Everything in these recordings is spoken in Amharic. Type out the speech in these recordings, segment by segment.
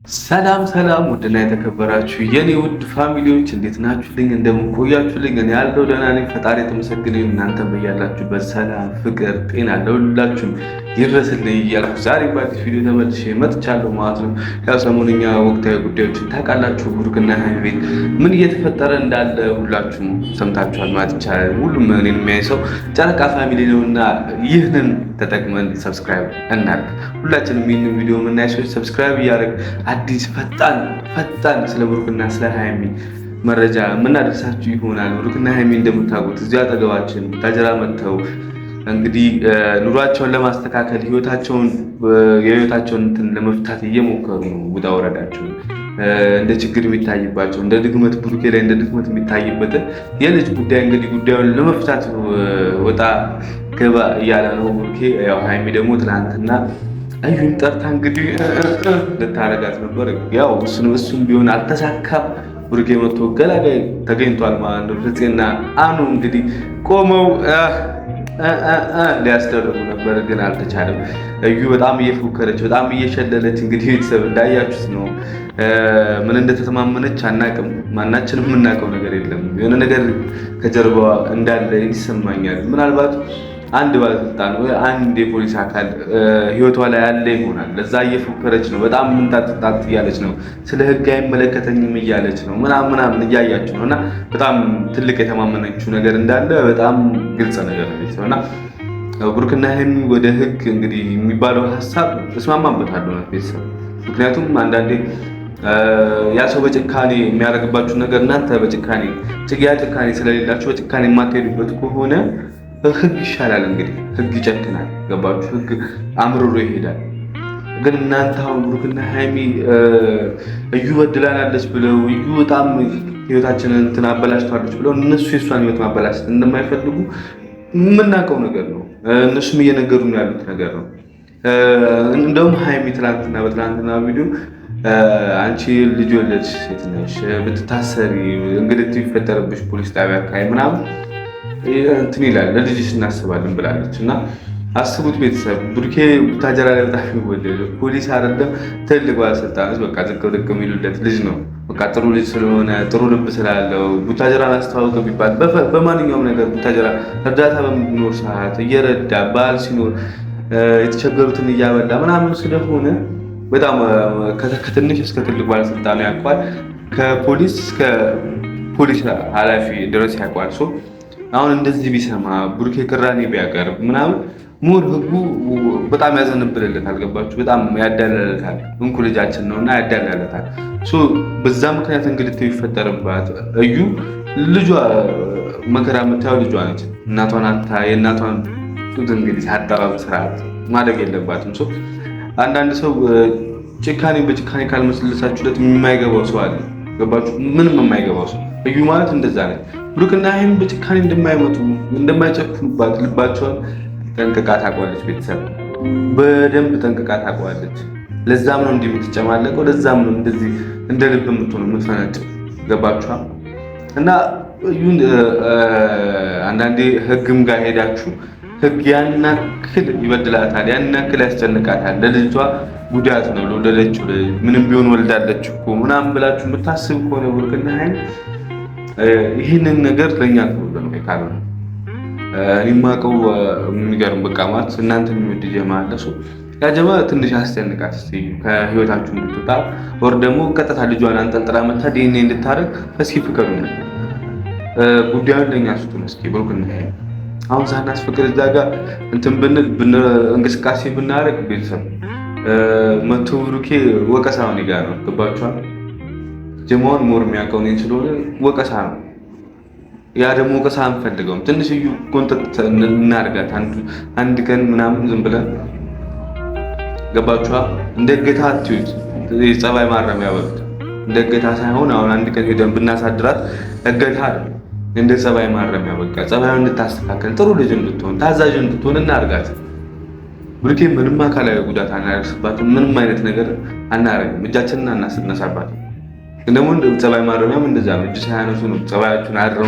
ሰላም ሰላም ውድና የተከበራችሁ የኔ ውድ ፋሚሊዎች እንዴት ናችሁልኝ? እንደምን ቆያችሁልኝ? እኔ ያለው ደህና ነኝ፣ ፈጣሪ የተመሰገነ ይሁን። እናንተ በያላችሁበት ሰላም፣ ፍቅር፣ ጤና ለሁላችሁም ይድረስልኝ እያልኩ ዛሬ በአዲስ ቪዲዮ ተመልሼ መጥቻለሁ ማለት ነው። ያው ሰሞንኛ ወቅታዊ ጉዳዮችን ታውቃላችሁ። ብሩክና ሀይሚ ቤት ምን እየተፈጠረ እንዳለ ሁላችሁም ሰምታችኋል ማለት ይቻላል። ሁሉም እኔን የሚያይ ሰው ጨረቃ ፋሚሊ ነውና ይህንን ተጠቅመን ሰብስክራይብ እናድርግ። ሁላችንም ይህንን ቪዲዮ የምናይ ሰዎች ሰብስክራይብ እያደረግ አዲስ ፈጣን ስለ ብሩክና ስለ ሀይሚ መረጃ የምናደርሳችሁ ይሆናል። ብሩክና ሀይሚ እንደምታውቁት እዚያ አጠገባችን ታጀራ መጥተው እንግዲህ ኑሯቸውን ለማስተካከል የህይወታቸውን እንትን ለመፍታት እየሞከሩ ነው። ውጣ ወረዳቸው እንደ ችግር የሚታይባቸው እንደ ድክመት ብሩኬ ላይ እንደ ድክመት የሚታይበትን የልጅ ጉዳይ እንግዲህ ጉዳዩን ለመፍታት ወጣ ገባ እያለ ነው ብሩኬ። ያው ሀይሚ ደግሞ ትናንትና አዩን ጠርታ እንግዲህ ልታረጋት ነበር። ያው እሱም ቢሆን አልተሳካም። ብሩኬ መጥቶ ገላጋይ ተገኝቷል ማለት ነው። ፍፄና አኑ እንግዲህ ቆመው ሊያስደርጉ ነበር፣ ግን አልተቻለም። እዩ በጣም እየፎከረች በጣም እየሸለለች እንግዲህ ቤተሰብ እንዳያችሁት ነው። ምን እንደተተማመነች አናቅም። ማናችንም የምናውቀው ነገር የለም። የሆነ ነገር ከጀርባዋ እንዳለ ይሰማኛል። ምናልባት አንድ ባለስልጣን ወይ አንድ የፖሊስ አካል ህይወቷ ላይ ያለ ይሆናል። ለዛ እየፎከረች ነው። በጣም ምንጣጥጣት እያለች ነው። ስለ ህግ አይመለከተኝም እያለች ነው። ምናምን እያያችሁ ነው። እና በጣም ትልቅ የተማመነችው ነገር እንዳለ በጣም ግልጽ ነገር ነው። እና ብሩክና ሀይሚ ወደ ህግ እንግዲህ የሚባለው ሀሳብ እስማማበታለሁ ቤተሰብ። ምክንያቱም አንዳንዴ ያ ሰው በጭካኔ የሚያደርግባችሁ ነገር እናንተ በጭካኔ ስለሌላችሁ በጭካኔ የማትሄዱበት ከሆነ ህግ ይሻላል። እንግዲህ ህግ ይጨክናል። ገባችሁ? ህግ አምርሮ ይሄዳል። ግን እናንተ አሁን ብሩክና ሀይሚ እዩ በድላናለች ብለው እዩ በጣም ህይወታችንን እንትን አበላሽታለች ብለው እነሱ የሷን ህይወት ማበላሸት እንደማይፈልጉ የምናውቀው ነገር ነው። እነሱም እየነገሩ ነው ያሉት ነገር ነው። እንደውም ሀይሚ በትናንትና ቪዲዮ አንቺ ልጅ ወለድሽ ሴት ነሽ፣ ብትታሰሪ እንግልት ይፈጠርብሽ ፖሊስ ጣቢያ አካባቢ ምናምን እንትን ይላል ለልጅሽ እናስባለን ብላለች። እና አስቡት ቤተሰብ፣ ብሩኬ ቡታጀራ ላይ በጣም የሚወደድ ፖሊስ አይደለም ትልቅ ባለስልጣኖች በቃ ዝቅ የሚሉለት ልጅ ነው። በቃ ጥሩ ልጅ ስለሆነ ጥሩ ልብ ስላለው ቡታጀራን አስተዋውቅ ቢባል በማንኛውም ነገር ቡታጀራ እርዳታ በሚኖር ሰዓት እየረዳ በዓል ሲኖር የተቸገሩትን እያበላ ምናምን ስለሆነ በጣም ከትንሽ እስከ ትልቅ ባለስልጣኑ ያውቋል። ከፖሊስ እስከ ፖሊስ ኃላፊ ድረስ ያውቋል። አሁን እንደዚህ ቢሰማ ብሩኬ ቅራኔ ቢያቀርብ ምናምን ሙር ህጉ በጣም ያዘንብልለታል። ገባችሁ? በጣም ያዳላለታል። እንኩ ልጃችን ነውና ያዳላለታል። በዛ ምክንያት እንግልት ቢፈጠርባት እዩ ልጇ መከራ የምታየው ልጇ ነች። እናቷን የእናቷን ጡት እንግዲህ አጠባብ ስርዓት ማድረግ የለባትም። አንዳንድ ሰው ጭካኔ በጭካኔ ካልመሰለሳችሁለት የማይገባው ሰው አለ። ገባችሁ? ምንም የማይገባው ሰው እዩ ማለት እንደዛ ነው። ብሩክና ሀይሚ በጭካኔ እንደማይመጡ እንደማይጨክኑባት ልባቸውን ጠንቅቃ ታውቃለች። ቤተሰብ በደንብ ጠንቅቃ ታውቃለች። ለዛም ነው እንዲህ የምትጨማለቀው። ለዛም ነው እንደዚህ እንደ ልብ የምትሆነው የምትፈነጭው። ገባችኋ? እና እዩን አንዳንዴ ህግም ጋር ሄዳችሁ ህግ ያን ያክል ይበድላታል፣ ያን ያክል ያስጨንቃታል። ለልጇ ጉዳት ነው ለወለደችው ምንም ቢሆን ወልዳለች እኮ ምናምን ብላችሁ የምታስብ ከሆነ ብሩክና ሀይሚ ይህንን ነገር ለእኛ ነው ካልሆነ እኔ የማውቀው የሚገርም በቃ ማለት እናንተ የሚወድ ጀማ አለ። ያ ጀማ ትንሽ አስጨንቃት እስኪ ከህይወታችሁ እንድትወጣ ወር ደግሞ ቀጥታ ልጇን አንጠልጥላ መታ ዲኤንኤ እንድታረግ እስኪ ፍቀዱ። ጉዳዩን ለእኛ ስጡን እስኪ ብሩክና ሀይሚ። አሁን ሳናስፈቅድ እዛ ጋር እንትን ብንል እንቅስቃሴ ብናደርግ ቤተሰብ መቶ ብሩኬ ወቀሳውን ጋር ነው። ገባችኋል? ጀማውን ሞር የሚያውቀው እኔን ስለሆነ ወቀሳ ነው። ያ ደግሞ ወቀሳ አንፈልገውም። ትንሽ እዩ ኮንታክት እናድርጋት አንድ ቀን ምናምን ዝም ብለን ገባችኋ? እንደ እገታ አትዩት። የጸባይ ማረሚያ በሉት። እንደ እገታ ሳይሆን አሁን አንድ ቀን ሄደን ብናሳድራት እገታ እንደ ጸባይ ማረሚያ በቃ ጸባዩን እንድታስተካከል ጥሩ ልጅ እንድትሆን ታዛዥ እንድትሆን እናድርጋት። ብሩኬ ምንም አካላዊ ጉዳት አናደርስባትም። ምንም አይነት ነገር አናረግም። እጃችንን አናስነሳባትም። ደግሞ ጸባይ ማረሚያም እንደዛ ነው። እጅ ሳያነሱ ነው ጸባያችሁን አርሙ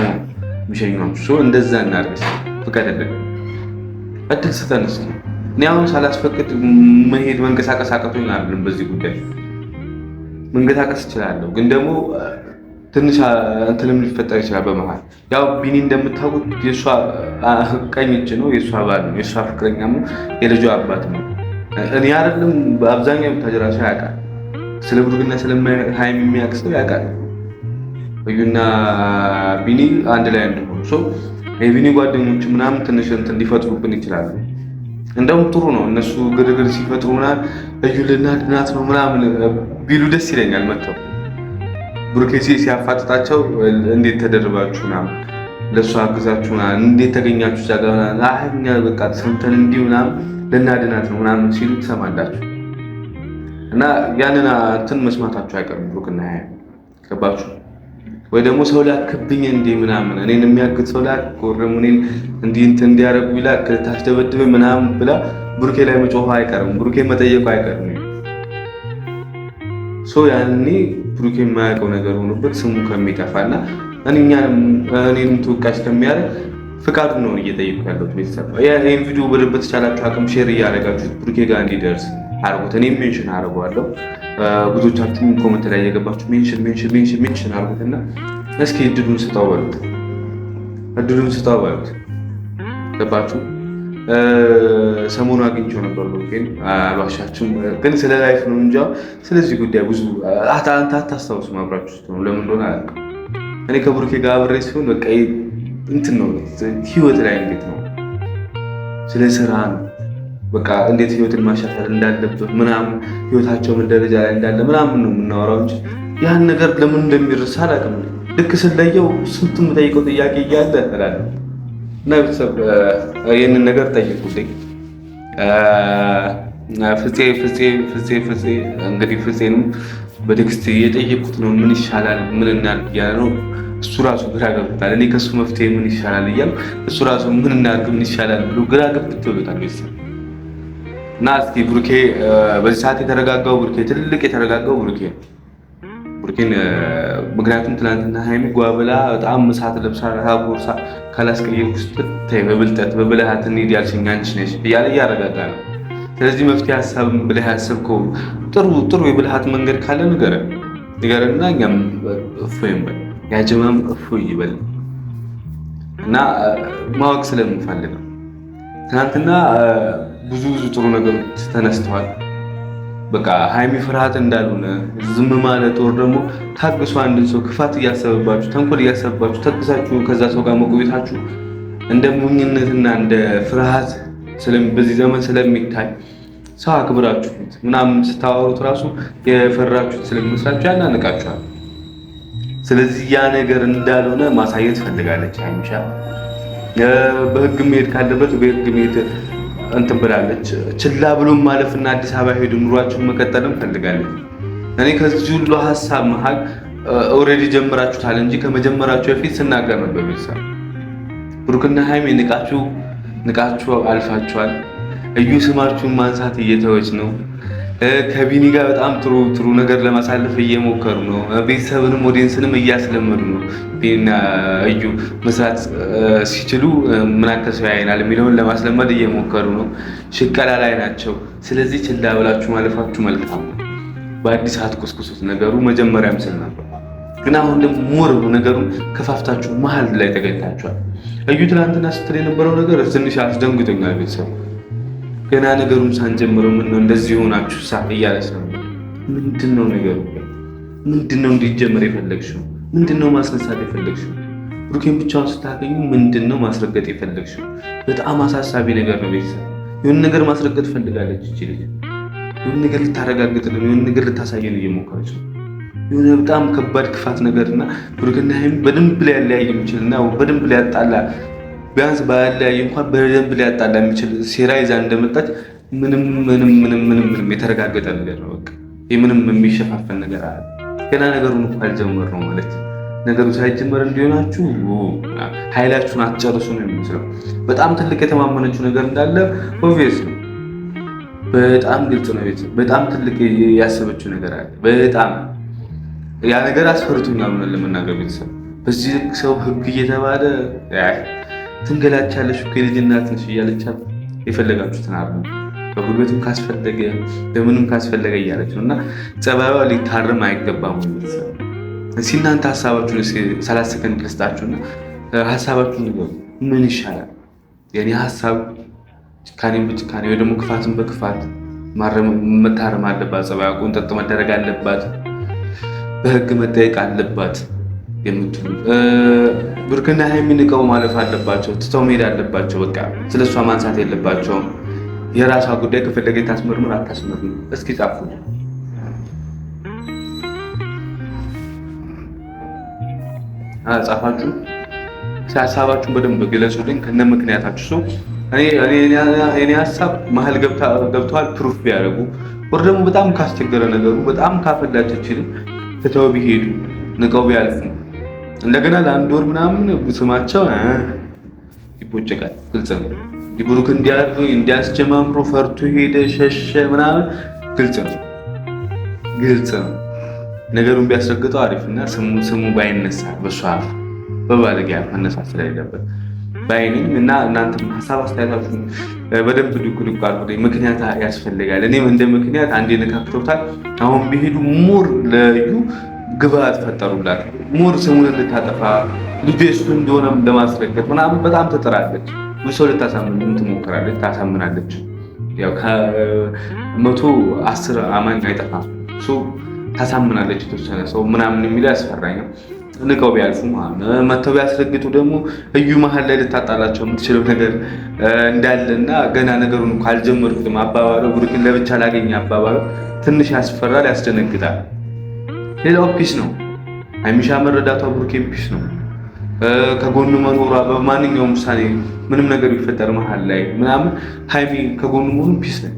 የሚሸኟችሁ። እንደዛ እናድርግ። ፍቀድልን፣ እድል ስጠን እስኪ። እኔ አሁን ሳላስፈቅድ መሄድ መንቀሳቀስ አቅቶኝ አይደለም በዚህ ጉዳይ መንቀሳቀስ እችላለሁ፣ ግን ደግሞ ትንሽ እንትንም ሊፈጠር ይችላል በመሃል። ያው ቢኒ እንደምታውቁት የእሷ ቀኝ እጅ ነው፣ የእሷ ባል ነው፣ የእሷ ፍቅረኛ ነው፣ የልጇ አባት ነው። እኔ አይደለም በአብዛኛው ታጀራ ሰው ያውቃል፣ ስለ ብሩክና ስለ ሃይሚ የሚያውቅ ሰው ያውቃል። እዩና ቢኒ አንድ ላይ እንደሆኑ ሰው የቢኒ ጓደኞች ምናምን ትንሽ እንትን ሊፈጥሩብን ይችላሉ። እንደውም ጥሩ ነው እነሱ ግርግር ሲፈጥሩ ምናምን እዩ ልናድናት ነው ምናምን ቢሉ ደስ ይለኛል። መጥተው ብሩኬ ሲያፋጥጣቸው እንዴት ተደርባችሁ ምናምን ለእሱ አግዛችሁ ምናምን እንዴት ተገኛችሁ ዛጋና አህኛ በቃ ሰምተን እንዲሁ ምናምን ልናድናት ነው ምናምን ሲሉ ትሰማላችሁ። እና ያንን እንትን መስማታችሁ አይቀርም። ብሩክና ሃይሚ ገባችሁ ወይ ደግሞ ሰው ላክብኝ እንዴ ምናምን እኔን የሚያግዝ ሰው ላክ ወረሙ እኔን እንዲህ እንትን እንዲያረጉ ይላክ ታስደበድበ ምናምን ብላ ብሩኬ ላይ መጮህ አይቀርም፣ ብሩኬ መጠየቁ አይቀርም። ያኔ ብሩኬ የማያውቀው ነገር ሆኖበት ስሙ ከሚጠፋና እኔንም ተወቃሽ ከሚያደርግ ፍቃዱን ነው እየጠየቁ ያለሁት። ቤተሰብ ይህን ቪዲዮ በተቻላችሁ አቅም ሼር እያደረጋችሁት ብሩኬ ጋር እንዲደርስ አድርጉት። እኔም ሜንሽን አደርገዋለሁ። ብዙዎቻችሁም ኮመንት ላይ የገባችሁ ሜንሽን አድርጉትና እስኪ እድሉን ስጣው በሉት። ገባችሁ? ሰሞኑ አግኝቼው ነበር ብሩኬን አልዋሻችሁም፣ ግን ስለ ላይፍ ነው እንጂ ስለዚህ ጉዳይ ብዙ አታስታውሱም። አብራችሁ ስትሆኑ ለምን እንደሆነ አላውቅም። እኔ ከብሩኬ ጋር አብሬ ሲሆን በቃ እንትን ነው ህይወት ላይ እንዴት ነው ስለ ስራ ነው በቃ እንዴት ህይወትን ማሻሻል እንዳለበት ምናምን ህይወታቸው ምን ደረጃ ላይ እንዳለ ምናምን ነው የምናወራው እንጂ ያን ነገር ለምን እንደሚረሳ አላውቅም። ልክ ስለየው ስንት የምጠይቀው ጥያቄ እያለ እላለሁ። እና ቤተሰብ ይህንን ነገር ጠይቁልኝ። ፍፄ እንግዲህ ፍፄንም በቴክስት እየጠየቁት ነው ምን ይሻላል ምን እናድርግ እያለ ነው። እሱ ራሱ ግራ ገብቶታል። እኔ ከእሱ መፍትሄ ምን ይሻላል እያልኩ እሱ ራሱ ምን እናድርግ ምን ይሻላል ብሎ ግራ ገብቶት ብሎታል ቤተሰብ። እና እስኪ ብሩኬ በዚህ ሰዓት የተረጋጋው ብሩኬ ትልቅ የተረጋጋው ብሩኬን ምክንያቱም ትናንትና ሃይሚ ጓብላ በጣም እሳት ለብሳ ቦርሳ ካላስቀየርኩ ስትይ በብልሃት እንሂድ ያልሽኝ አንቺ ነሽ እያለ እያረጋጋ ነው። ስለዚህ መፍትሄ ሀሳብ ብለህ ያሰብከው ጥሩ የብልሃት መንገድ ካለ ንገረንና እኛም እፎይ እንበል፣ ያጀማም እፎይ ይበል። እና ማወቅ ስለምፈልግ ነው ትናንትና ብዙ ጥሩ ነገሮች ተነስተዋል። በቃ ሃይሚ ፍርሃት እንዳልሆነ ዝም ማለት ወር ደግሞ ታግሱ አንድን ሰው ክፋት እያሰበባችሁ ተንኮል እያሰበባችሁ ታግሳችሁ ከዛ ሰው ጋር መቆየታችሁ እንደ ሞኝነትና እንደ ፍርሃት በዚህ ዘመን ስለሚታይ ሰው አክብራችሁት ምናምን ስታወሩት ራሱ የፈራችሁት ስለሚመስላችሁ ያናንቃችኋል። ስለዚህ ያ ነገር እንዳልሆነ ማሳየት ፈልጋለች ሃይሚሻ። በህግ መሄድ ካለበት በህግ መሄድ እንትን ብላለች። ችላ ብሎ ማለፍና አዲስ አበባ ሄዱ ኑሯችሁን መቀጠልም ፈልጋለች። እኔ ከዚህ ሁሉ ሀሳብ መሀል ኦልሬዲ ጀምራችሁታል እንጂ ከመጀመራችሁ በፊት ስናገር ነበር ቤተሰብ ብሩክና ሃይሚ ንቃችሁ አልፋችኋል። እዩ ስማችሁን ማንሳት እየተወች ነው። ከቢኒ ጋር በጣም ጥሩ ነገር ለማሳለፍ እየሞከሩ ነው። ቤተሰብንም ኦዲየንስንም እያስለመዱ ነው። ቢኒና እዩ መስራት ሲችሉ ምን ያክል ሰው ያይናል የሚለውን ለማስለመድ እየሞከሩ ነው። ሽቀላ ላይ ናቸው። ስለዚህ ችላ ብላችሁ ማለፋችሁ መልካም ነው። በአዲስ አትኮስኩሱት። ነገሩ መጀመሪያም ስል ነበር፣ ግን አሁን ደግሞ ሞር ነገሩን ከፋፍታችሁ መሀል ላይ ተገኝታችኋል። እዩ ትናንትና ስትል የነበረው ነገር ትንሽ አስደንግጦኛል ቤተሰብ። ገና ነገሩን ሳንጀምረው ምን ነው እንደዚህ ሆናችሁ እያለች ነው። ምንድነው ነገሩ? ምንድነው እንዲጀመር የፈለግሽው? ምንድነው ማስነሳት የፈለግሽው? ብሩኬን ብቻውን ስታገኙ ምንድነው ማስረገጥ የፈለግሽው? በጣም አሳሳቢ ነገር ነው ቤተሰብ። የሆነ ነገር ማስረገጥ ፈልጋለች እቺ ልጅ። የሆነ ነገር ልታረጋግጥልን፣ የሆነ ነገር ልታሳየን እየሞከረች ነው። የሆነ በጣም ከባድ ክፋት ነገርና ብሩክና ሃይሚ በደንብ ላይ ያለያይ የሚችልና በደንብ ላይ ያጣላ ቢያንስ ባያለያይ እንኳን በደንብ ሊያጣላ የሚችል ሴራ ይዛ እንደመጣች ምንም የተረጋገጠ ነገር ነው። በቃ ምንም የሚሸፋፈን ነገር አለ። ገና ነገሩን እኮ አልጀመርነው ማለት ነገሩ ሳይጀመር እንዲሆናችሁ ኃይላችሁን አትጨርሱ ነው የሚመስለው። በጣም ትልቅ የተማመነችው ነገር እንዳለ ኦብቪየስ ነው። በጣም ግልጽ ነው። በጣም ትልቅ ያሰበችው ነገር አለ። በጣም ያ ነገር አስፈርቶኛል ምን ለመናገር ቤተሰብ። በዚህ ሰው ህግ እየተባለ ትንገላቻለሽ እኮ የልጅ እናት ነሽ እያለቻት የፈለጋችሁትን አርጉ። በጉልበትም ካስፈለገ በምንም ካስፈለገ እያለች ነው እና ጸባዩዋ ሊታረም አይገባም። እስኪ እናንተ ሀሳባችሁን 30 ሰከንድ ልስጣችሁና ሀሳባችሁን ንገሩ። ምን ይሻላል? የኔ ሀሳብ ጭካኔን በጭካኔ ወይ ደግሞ ክፋትን በክፋት መታረም አለባት፣ ጸባዩ ቁንጥጥ መደረግ አለባት፣ በህግ መጠየቅ አለባት የምትሉ ብሩክና ሀይሚ ንቀው ማለፍ አለባቸው፣ ትተው መሄድ አለባቸው። በቃ ስለሷ ማንሳት የለባቸውም። የራሷ ጉዳይ ከፈለገች ታስመርምር አታስመርምር። እስኪ ጻፉ። ጻፋችሁ ሀሳባችሁን በደንብ ግለጹልኝ ከነ ምክንያታችሁ። ሰው እኔ ሀሳብ መሀል ገብተዋል ፕሩፍ ቢያደርጉ ወር ደግሞ በጣም ካስቸገረ ነገሩ በጣም ካፈላቸችልን ትተው ቢሄዱ ንቀው ቢያልፉ እንደገና ለአንድ ወር ምናምን ስማቸው ይቦጨቃል። ግልጽ ነው። ብሩክ እንዲያስጀማምሮ ፈርቶ ሄደ ሸሸ ምናምን ግልጽ ነው። ነገሩን ቢያስረግጠው አሪፍና ስሙ ባይነሳ በሷ አፍ በባለጌ አፍ መነሳት ስለሌለበት ባይነኝ እና እናንተም ሀሳብ አስተያየታችሁን በደንብ ድኩ አድርጉ። ምክንያት ያስፈልጋል። እኔም እንደ ምክንያት አንዴ ነካክተውታል። አሁን ቢሄዱ ሞር ለዩ ግብአት ፈጠሩላት። ሞር ስሙን እንድታጠፋ ልጁ እሱ እንደሆነ ለማስረገጥ ምናምን በጣም ትጥራለች። ብዙ ሰው ልታሳምን ትሞክራለች፣ ታሳምናለች። ያው ከ110 አማኝ አይጠፋም። እሱ ታሳምናለች የተወሰነ ሰው ምናምን የሚለው ያስፈራኛል። ንቀው ቢያልፉ መተው ቢያስረግጡ ደግሞ እዩ መሀል ላይ ልታጣላቸው የምትችለው ነገር እንዳለና ገና ነገሩን ካልጀመርኩትም አባባለው ብሩክን ለብቻ ላገኝ አባባለው ትንሽ ያስፈራል፣ ያስደነግጣል። ሌላው ፒስ ነው። ሀይሚሻ መረዳቷ ብሩክ ፒስ ነው። ከጎኑ መኖሯ በማንኛውም ውሳኔ ምንም ነገር ቢፈጠር መሀል ላይ ምናምን ሀይሚ ከጎኑ መሆኑ ፒስ ነው።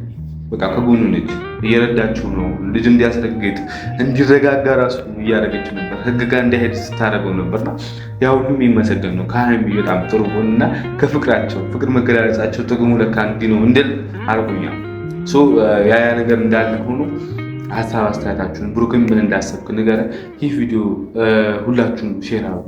በቃ ከጎኑ ነች፣ እየረዳችው ነው። ልጅ እንዲያስረግጥ እንዲረጋጋ ራሱ እያደረገችው ነበር። ህግ ጋር እንዳይሄድ ስታደርገው ነበርና ያ ሁሉም የሚመሰገን ነው። ከሀይሚ በጣም ጥሩ ጎንና ከፍቅራቸው ፍቅር መገላለጻቸው ጥቅሙ ለካ እንዲህ ነው እንድል አርጎኛል። ያ ነገር እንዳለ ሆኖ ሀሳብ አስተያየታችሁን ብሩክን ምን እንዳሰብክ ንገረን። ይህ ቪዲዮ ሁላችሁም ሼር አድርጉ።